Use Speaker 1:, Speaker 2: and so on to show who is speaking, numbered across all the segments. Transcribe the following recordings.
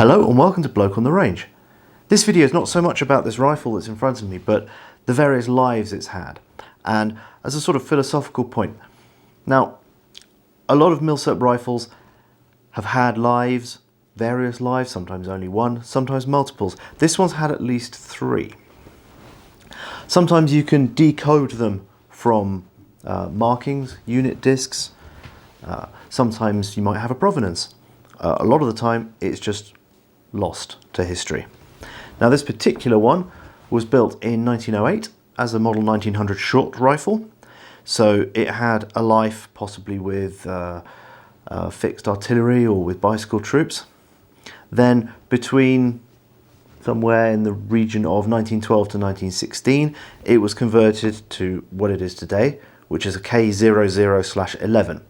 Speaker 1: Hello and welcome to Bloke on the Range. This video is not so much about this rifle that's in front of me, but the various lives it's had, and as a sort of philosophical point. Now, a lot of milsurp rifles have had lives, various lives, sometimes only one, sometimes multiples. This one's had at least 3. Sometimes you can decode them from markings, unit discs. Sometimes you might have a provenance. A lot of the time it's just lost to history. Now this particular one was built in 1908 as a model 1900 short rifle, so it had a life possibly with fixed artillery or with bicycle troops. Then between somewhere in the region of 1912 to 1916 it was converted to what it is today, which is a K00/11.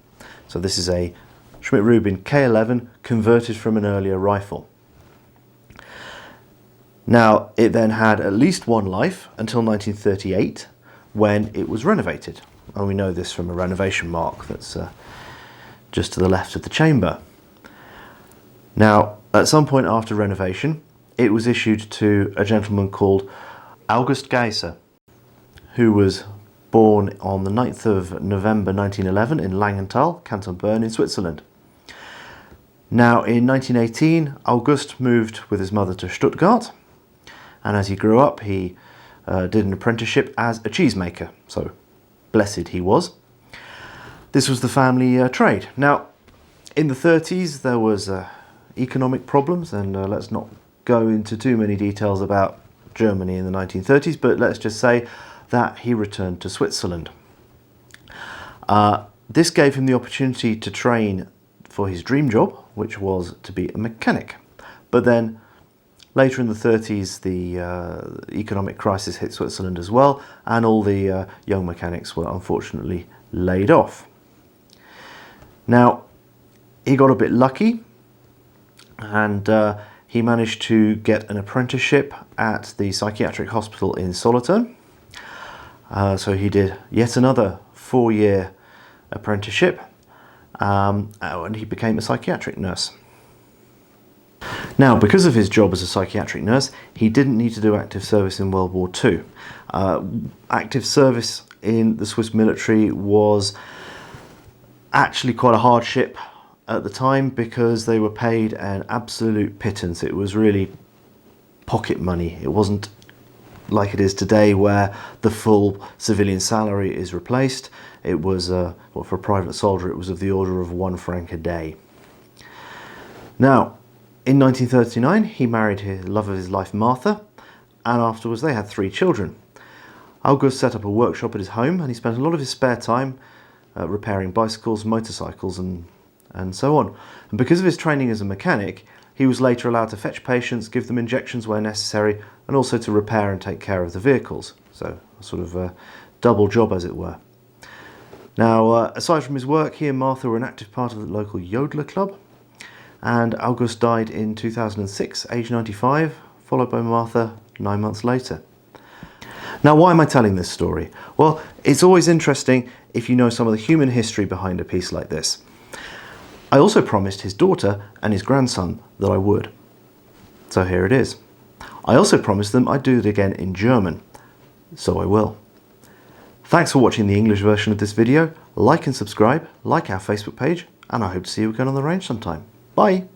Speaker 1: So this is a Schmidt-Rubin K00 converted from an earlier rifle. Now, it then had at least one life until 1938 when it was renovated. And we know this from a renovation mark that's just to the left of the chamber. Now, at some point after renovation, it was issued to a gentleman called August Geiser, who was born on the 9th of November 1911 in Langenthal, Canton Bern in Switzerland. Now, in 1918, August moved with his mother to Stuttgart. And as he grew up, he did an apprenticeship as a cheesemaker. So, blessed he was. This was the family trade. Now, in the 30s, there was economic problems, and let's not go into too many details about Germany in the 1930s, but let's just say that he returned to Switzerland. This gave him the opportunity to train for his dream job, which was to be a mechanic. But then, later in the 30s, the economic crisis hit Switzerland as well, and all the young mechanics were unfortunately laid off. Now, he got a bit lucky, and he managed to get an apprenticeship at the psychiatric hospital in Solothurn. So he did yet another 4-year apprenticeship, and he became a psychiatric nurse. Now, because of his job as a psychiatric nurse, he didn't need to do active service in World War II. Active service in the Swiss military was actually quite a hardship at the time because they were paid an absolute pittance. It was really pocket money. It wasn't like it is today where the full civilian salary is replaced. It was, well, for a private soldier, it was of the order of 1 franc a day. Now, in 1939, he married his love of his life, Martha, and afterwards they had 3 children. August set up a workshop at his home, and he spent a lot of his spare time repairing bicycles, motorcycles, and so on. And because of his training as a mechanic, he was later allowed to fetch patients, give them injections where necessary, and also to repair and take care of the vehicles. So a sort of a double job, as it were. Now, aside from his work, he and Martha were an active part of the local yodeler club. And August died in 2006, age 95, followed by Martha 9 months later. Now, why am I telling this story? Well, it's always interesting if you know some of the human history behind a piece like this. I also promised his daughter and his grandson that I would. So here it is. I also promised them I'd do it again in German. So I will. Thanks for watching the English version of this video. Like and subscribe, like our Facebook page, and I hope to see you again on the range sometime. Bye!